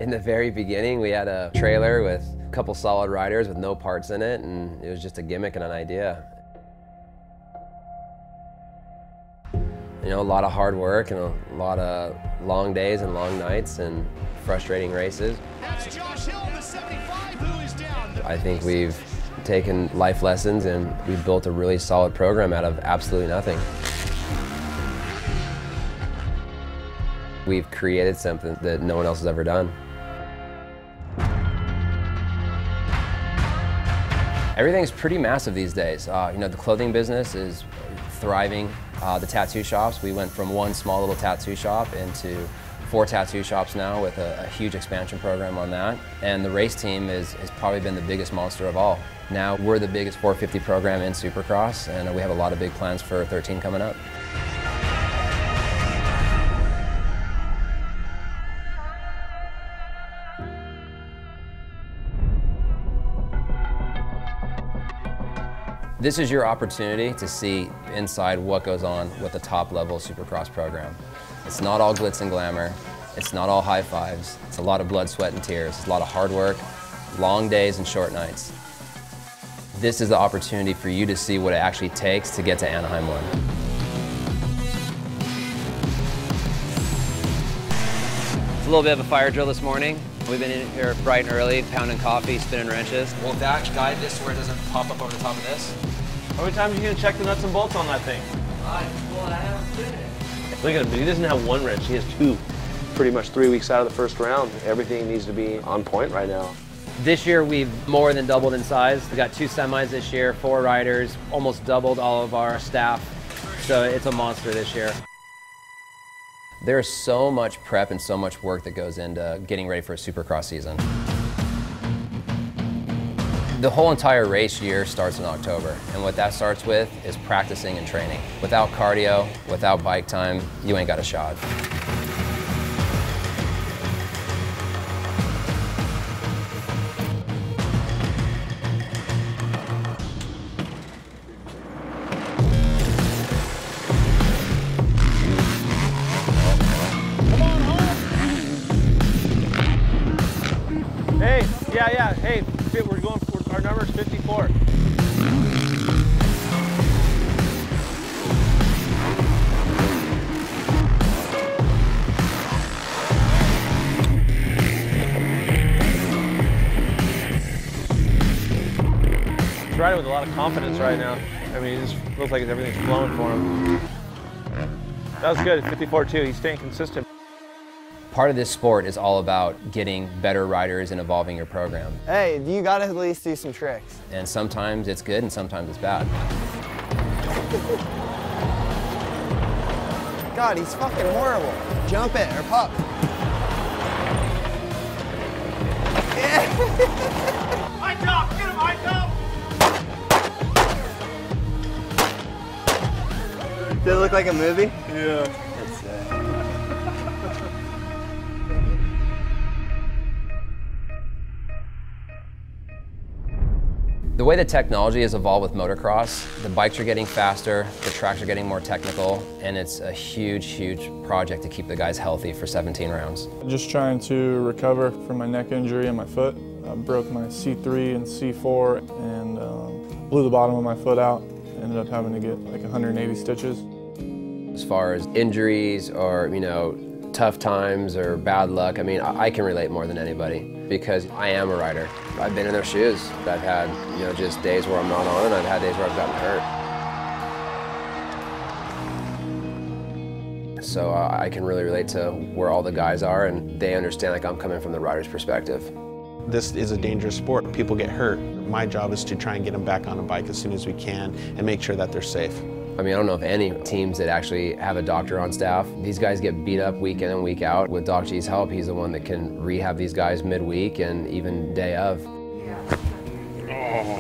In the very beginning, we had a trailer with a couple solid riders with no parts in it, and it was just a gimmick and an idea. You know, a lot of hard work and a lot of long days and long nights and frustrating races. That's Josh Hill, the 75, who is down. I think we've taken life lessons and we've built a really solid program out of absolutely nothing. We've created something that no one else has ever done. Everything's pretty massive these days. You know, the clothing business is thriving. The tattoo shops, we went from one small little tattoo shop into 4 tattoo shops now with a huge expansion program on that. And the race team has probably been the biggest monster of all. Now we're the biggest 450 program in Supercross, and we have a lot of big plans for 13 coming up. This is your opportunity to see inside what goes on with the top level Supercross program. It's not all glitz and glamour. It's not all high fives. It's a lot of blood, sweat, and tears. It's a lot of hard work, long days, and short nights. This is the opportunity for you to see what it actually takes to get to Anaheim 1. It's a little bit of a fire drill this morning. We've been in here bright and early, pounding coffee, spinning wrenches. Will Dax guide this where it doesn't pop up over the top of this? How many times are you going to check the nuts and bolts on that thing? Well, I haven't seen it. Look at him, he doesn't have 1 wrench, he has 2. Pretty much 3 weeks out of the first round. Everything needs to be on point right now. This year we've more than doubled in size. We got 2 semis this year, 4 riders, almost doubled all of our staff. So it's a monster this year. There's so much prep and so much work that goes into getting ready for a Supercross season. The whole entire race year starts in October, and what that starts with is practicing and training. Without cardio, without bike time, you ain't got a shot. Hey, yeah, hey, we're going, our number's 54. He's riding with a lot of confidence right now. I mean, it just looks like everything's flowing for him. That was good, 54 too, he's staying consistent. Part of this sport is all about getting better riders and evolving your program. Hey, you gotta at least do some tricks. And sometimes it's good and sometimes it's bad. God, he's fucking horrible. Jump it or puck. High top, get him, high top! Did it look like a movie? Yeah. It's, The way the technology has evolved with motocross, the bikes are getting faster, the tracks are getting more technical, and it's a huge, huge project to keep the guys healthy for 17 rounds. Just trying to recover from my neck injury in my foot. I broke my C3 and C4 and blew the bottom of my foot out. Ended up having to get like 180 stitches. As far as injuries or, you know, tough times or bad luck, I mean, I can relate more than anybody because I am a rider. I've been in their shoes. I've had, you know, just days where I'm not on, and I've had days where I've gotten hurt. So I can really relate to where all the guys are, and they understand like I'm coming from the rider's perspective. This is a dangerous sport. People get hurt. My job is to try and get them back on a bike as soon as we can and make sure that they're safe. I mean, I don't know of any teams that actually have a doctor on staff. These guys get beat up week in and week out. With Doc G's help, he's the one that can rehab these guys midweek and even day of.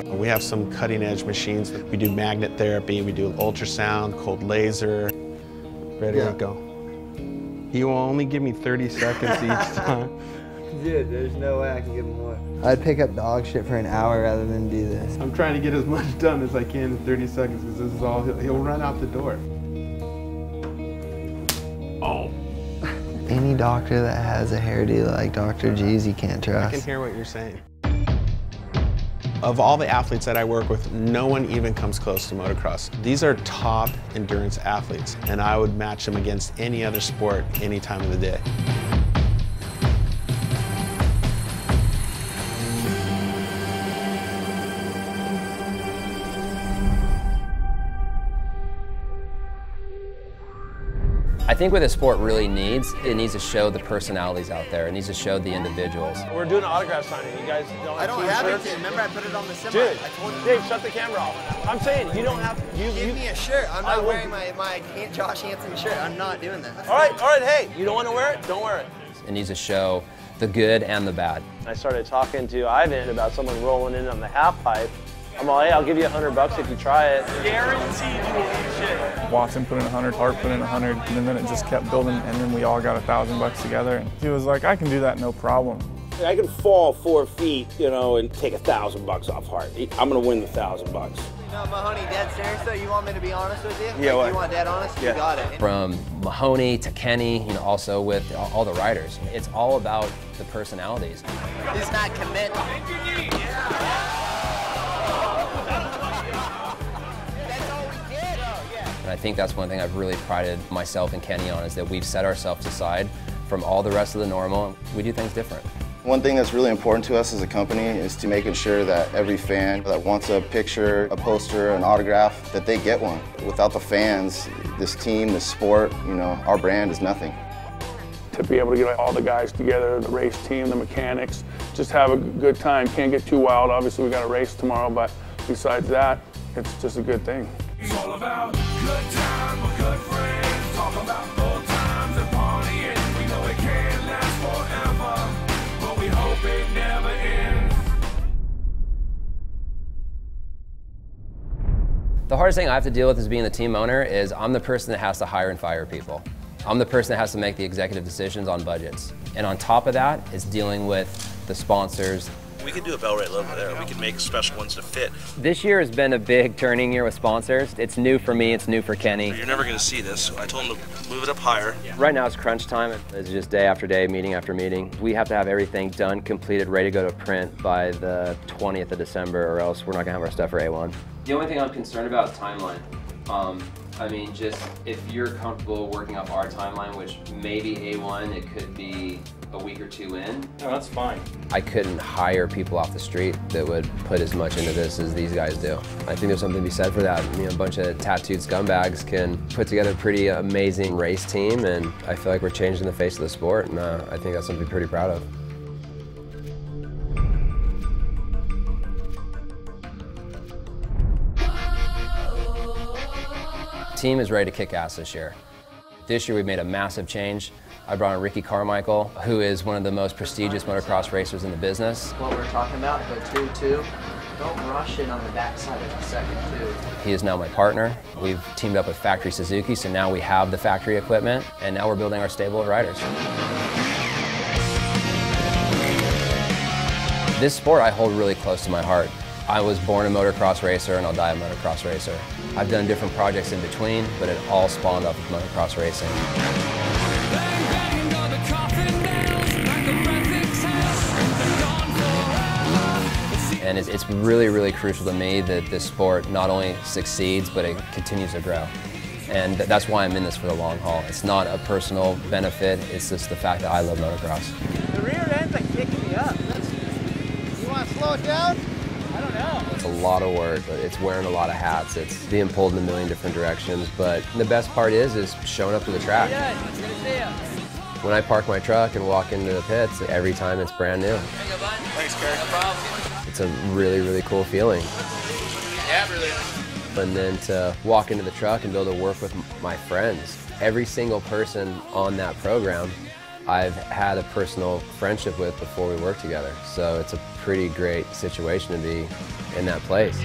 We have some cutting edge machines. We do magnet therapy, we do ultrasound, cold laser. Ready to go. He will only give me 30 seconds each time. dude, there's no way I can give him more. I'd pick up dog shit for an hour rather than do this. I'm trying to get as much done as I can in 30 seconds because this is all, he'll run out the door. Oh. Any doctor that has a hairdo like Dr. G's, you can't trust. I can hear what you're saying. Of all the athletes that I work with, no one even comes close to motocross. These are top endurance athletes, and I would match them against any other sport any time of the day. I think what the sport really needs, it needs to show the personalities out there. It needs to show the individuals. We're doing an autograph signing. You guys don't have I don't team have shirts? it. Remember, I put it on the semi. Dude, I told you. Dave, shut the camera off. I'm saying you don't have. Give me a shirt. I'm I not will- wearing my Josh Hansen shirt. I'm not doing that. All right. Hey, you don't want to wear it? Don't wear it. It needs to show the good and the bad. I started talking to Ivan about someone rolling in on the half pipe. I'm like, hey, I'll give you $100 if you try it. Guaranteed you will eat shit. Watson put in 100, Hart put in 100, and then it just kept building, and then we all got $1,000 together. And he was like, I can do that, no problem. I can fall 4 feet, you know, and take $1,000 off Hart. I'm gonna win the $1,000. No, Mahoney, dead serious though. You want me to be honest with you? Yeah, Like, what? you want dead honest? Yeah. You got it. From Mahoney to Kenny, you know, also with all the riders. It's all about the personalities. He's not committing. And I think that's one thing I've really prided myself and Kenny on, is that we've set ourselves aside from all the rest of the normal. We do things different. One thing that's really important to us as a company is to making sure that every fan that wants a picture, a poster, an autograph, that they get one. Without the fans, this team, this sport, you know, our brand is nothing. To be able to get all the guys together, the race team, the mechanics, just have a good time. Can't get too wild. Obviously, we got a race tomorrow, but besides that, it's just a good thing. It's all about good time with good friends. Talk about old times and partying. We know it can't last forever, but we hope it never ends. The hardest thing I have to deal with as being the team owner is I'm the person that has to hire and fire people. I'm the person that has to make the executive decisions on budgets. And on top of that is dealing with the sponsors. We could do a bell right over there. We could make special ones to fit. This year has been a big turning year with sponsors. It's new for me, it's new for Kenny. You're never going to see this. I told him to move it up higher. Right now it's crunch time. It's just day after day, meeting after meeting. We have to have everything done, completed, ready to go to print by the 20th of December, or else we're not gonna have our stuff for A1. The only thing I'm concerned about is timeline. I mean, just if you're comfortable working off our timeline, which maybe A1, it could be a week or two in. No, that's fine. I couldn't hire people off the street that would put as much into this as these guys do. I think there's something to be said for that. You know, a bunch of tattooed scumbags can put together a pretty amazing race team, and I feel like we're changing the face of the sport, and I think that's something to be pretty proud of. Team is ready to kick ass this year. This year we've made a massive change. I brought in Ricky Carmichael, who is one of the most prestigious motocross racers in the business. What we're talking about, the 2-2. Don't rush it on the backside of the second two. He is now my partner. We've teamed up with Factory Suzuki, so now we have the factory equipment, and now we're building our stable of riders. This sport I hold really close to my heart. I was born a motocross racer, and I'll die a motocross racer. I've done different projects in between, but it all spawned off of motocross racing. And it's really, really crucial to me that this sport not only succeeds, but it continues to grow. And that's why I'm in this for the long haul. It's not a personal benefit, it's just the fact that I love motocross. The rear end's like kicking me up. You want to slow it down? I don't know. It's a lot of work, it's wearing a lot of hats, it's being pulled in a million different directions, but the best part is showing up to the track. When I park my truck and walk into the pits, every time it's brand new. Thanks, Kerry. No problem. It's a really, really cool feeling. Yeah, really. And then to walk into the truck and be able to work with my friends. Every single person on that program I've had a personal friendship with before we worked together. So it's a pretty great situation to be in that place.